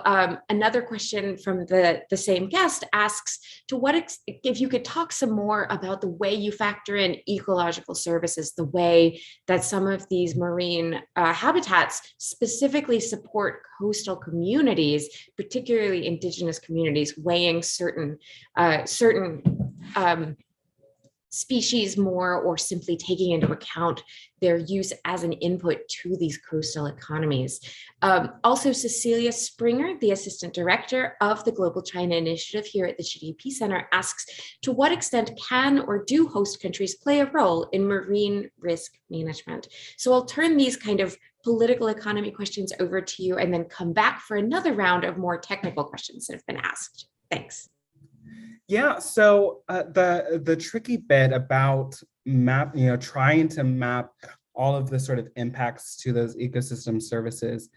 another question from the same guest asks, if you could talk some more about the way you factor in ecological services, the way that some of these marine habitats specifically support coastal communities, particularly indigenous communities, weighing certain species more, or simply taking into account their use as an input to these coastal economies. Also, Cecilia Springer, the Assistant Director of the Global China Initiative here at the GDP Center, asks, to what extent can or do host countries play a role in marine risk management? So I'll turn these kind of political economy questions over to you and then come back for another round of more technical questions that have been asked. Thanks. Yeah, so the tricky bit about trying to map all of the sort of impacts to those ecosystem services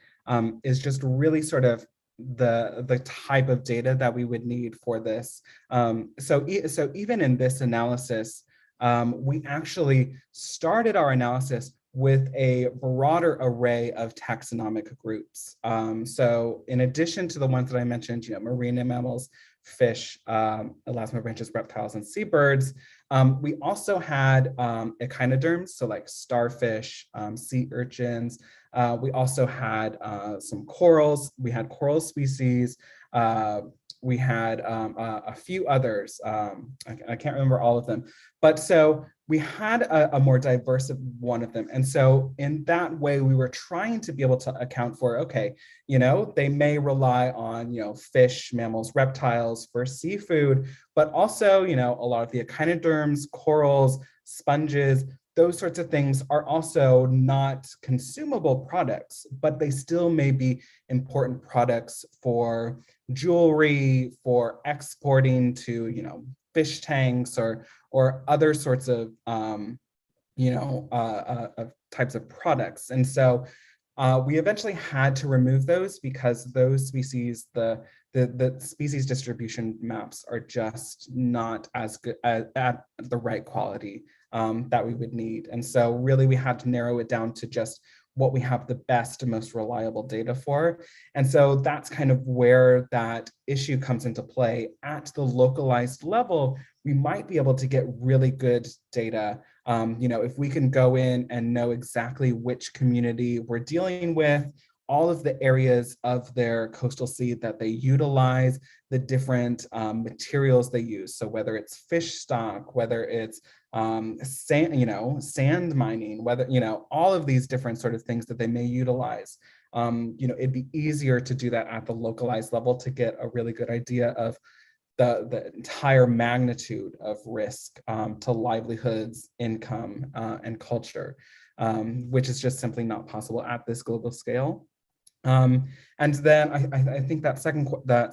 is just really sort of the type of data that we would need for this. So even in this analysis, we actually started our analysis with a broader array of taxonomic groups. So in addition to the ones that I mentioned, marine mammals, fish, elasmobranchus, reptiles, and seabirds, we also had echinoderms, so like starfish, sea urchins. We also had some corals. We had coral species. We had a few others. I can't remember all of them, but so we had a more diverse one of them. And so in that way, we were trying to be able to account for, okay, they may rely on, fish, mammals, reptiles for seafood, but also, a lot of the echinoderms, corals, sponges, those sorts of things are also not consumable products, but they still may be important products for jewelry, for exporting to, fish tanks or other sorts of, types of products. And so we eventually had to remove those because those species, the species distribution maps are just not as good at the right quality that we would need. And so really we had to narrow it down to just what we have the best and most reliable data for. And so that's kind of where that issue comes into play. At the localized level, we might be able to get really good data. If we can go in and know exactly which community we're dealing with, all of the areas of their coastal sea that they utilize, the different materials they use. So whether it's fish stock, whether it's sand mining, whether, all of these different sort of things that they may utilize. It'd be easier to do that at the localized level to get a really good idea of the entire magnitude of risk to livelihoods, income, and culture, which is just simply not possible at this global scale. And then I think that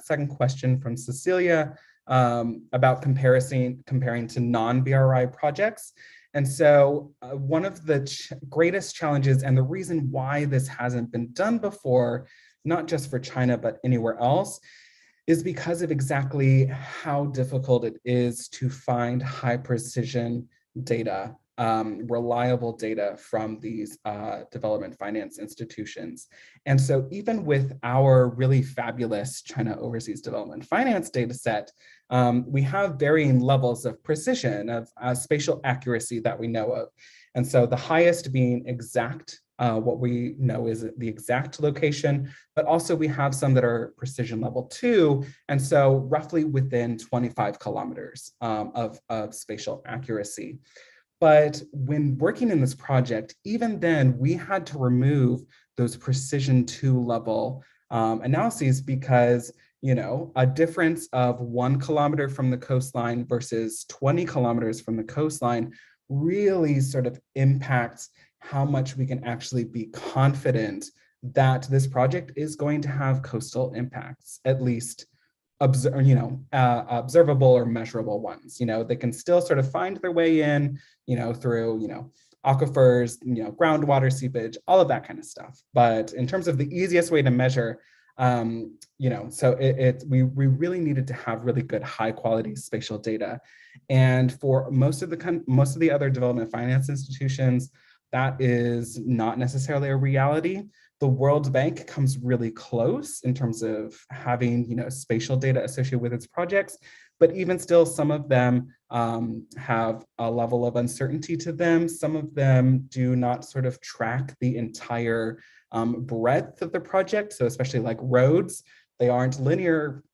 second question from Cecilia about comparing to non-BRI projects. And so one of the greatest challenges, and the reason why this hasn't been done before, not just for China, but anywhere else, is because of exactly how difficult it is to find high precision data, reliable data from these development finance institutions. And so even with our really fabulous China Overseas Development Finance data set, we have varying levels of precision, of spatial accuracy that we know of. And so the highest being exact what we know is the exact location, but also we have some that are precision level 2, and so roughly within 25 kilometers of spatial accuracy. But when working in this project, even then, we had to remove those precision 2 level analyses because, a difference of 1 kilometer from the coastline versus 20 kilometers from the coastline really sort of impacts how much we can actually be confident that this project is going to have coastal impacts, at least observable or measurable ones. They can still sort of find their way in, through, aquifers, groundwater seepage, all of that kind of stuff. But in terms of the easiest way to measure, so we really needed to have really good high quality spatial data. And for most of the other development finance institutions, that is not necessarily a reality. The World Bank comes really close in terms of having, spatial data associated with its projects, but even still, some of them have a level of uncertainty to them. Some of them do not sort of track the entire breadth of the project. So especially like roads, they aren't linear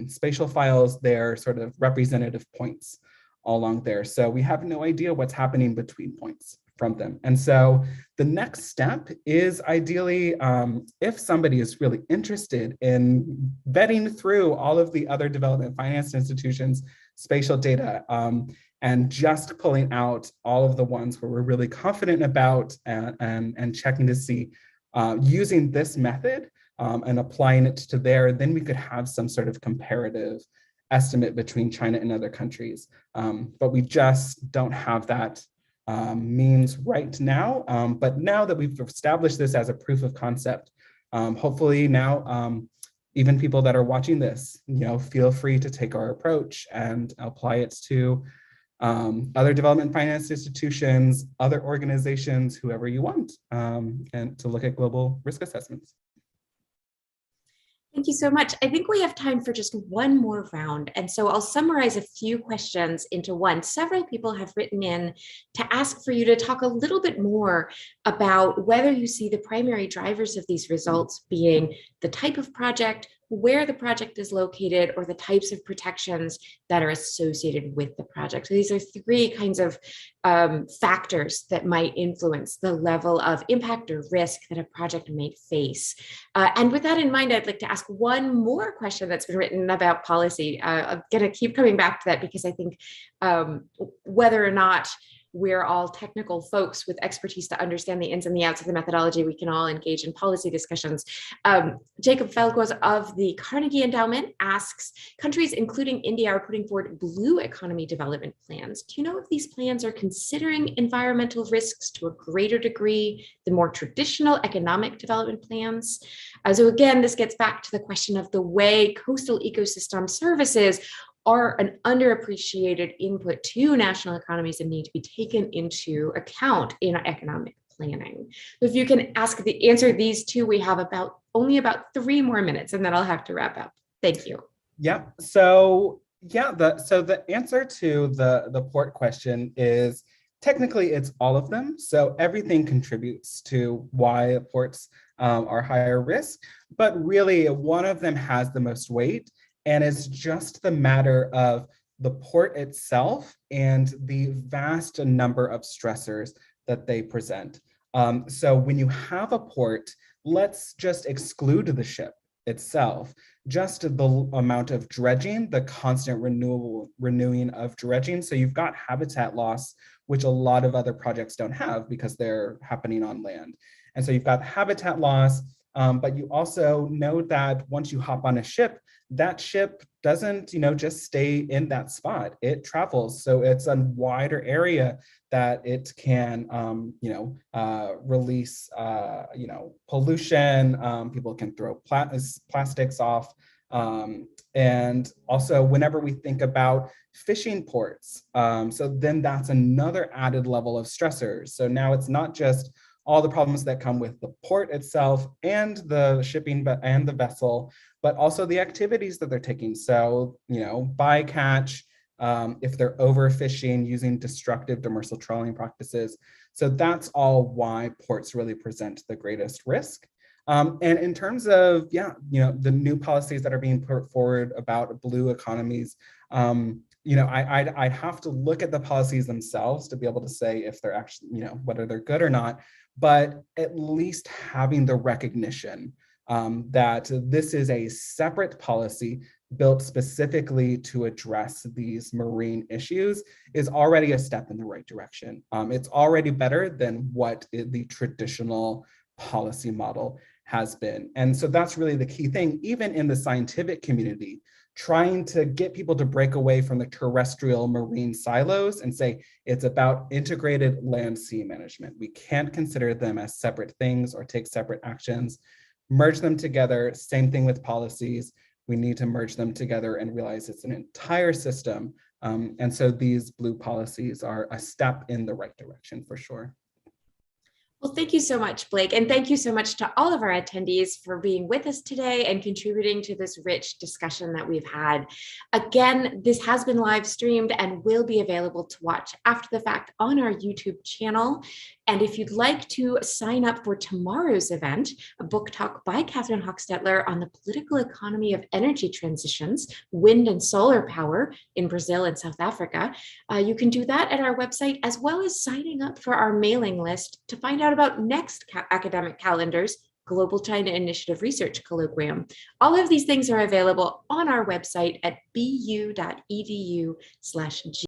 spatial files, they're sort of representative points all along there. So we have no idea what's happening between points from them. And so the next step is ideally, if somebody is really interested in vetting through all of the other development finance institutions' spatial data and just pulling out all of the ones where we're really confident about and checking to see, using this method and applying it to there, then we could have some sort of comparative estimate between China and other countries. But we just don't have that means right now. But now that we've established this as a proof of concept, hopefully now even people that are watching this, feel free to take our approach and apply it to other development finance institutions, other organizations, whoever you want, and to look at global risk assessments. Thank you so much. I think we have time for just one more round. And so I'll summarize a few questions into one. Several people have written in to ask for you to talk a little bit more about whether you see the primary drivers of these results being the type of project, where the project is located, or the types of protections that are associated with the project. So these are three kinds of factors that might influence the level of impact or risk that a project may face. And with that in mind, I'd like to ask one more question that's been written about policy. I'm going to keep coming back to that because I think whether or not we're all technical folks with expertise to understand the ins and the outs of the methodology, we can all engage in policy discussions. Jacob Felgoes of the Carnegie Endowment asks, countries including India are putting forward blue economy development plans. Do you know if these plans are considering environmental risks to a greater degree than more traditional economic development plans? So again, this gets back to the question of the way coastal ecosystem services are an underappreciated input to national economies and need to be taken into account in economic planning. If you can answer these two, we have only about 3 more minutes, and then I'll have to wrap up. Thank you. Yep. So yeah, the answer to the port question is technically it's all of them. So everything contributes to why ports are higher risk, but really one of them has the most weight. And it's just the matter of the port itself and the vast number of stressors that they present. So when you have a port, let's just exclude the ship itself, just the amount of dredging, the constant renewing of dredging. So you've got habitat loss, which a lot of other projects don't have because they're happening on land. And so you've got habitat loss, but you also know that once you hop on a ship, that ship doesn't, just stay in that spot. It travels. So it's a wider area that it can, release, pollution. People can throw plastics off. And also whenever we think about fishing ports, so then that's another added level of stressors. So now it's not just all the problems that come with the port itself and the shipping and the vessel, but also the activities that they're taking. So, bycatch, if they're overfishing, using destructive demersal trawling practices. So that's all why ports really present the greatest risk. And in terms of, the new policies that are being put forward about blue economies, I'd have to look at the policies themselves to be able to say if they're actually, whether they're good or not, but at least having the recognition that this is a separate policy built specifically to address these marine issues is already a step in the right direction. It's already better than what the traditional policy model has been. And so that's really the key thing, even in the scientific community, trying to get people to break away from the terrestrial marine silos and say it's about integrated land-sea management. We can't consider them as separate things or take separate actions. Merge them together, same thing with policies. We need to merge them together and realize it's an entire system. And so these blue policies are a step in the right direction for sure. Well, thank you so much, Blake. And thank you so much to all of our attendees for being with us today and contributing to this rich discussion that we've had. Again, this has been live streamed and will be available to watch after the fact on our YouTube channel. And if you'd like to sign up for tomorrow's event, a book talk by Catherine Hochstetler on the political economy of energy transitions, wind and solar power in Brazil and South Africa, you can do that at our website, as well as signing up for our mailing list to find out about next academic calendars, Global China Initiative Research Colloquium. All of these things are available on our website at bu.edu/G.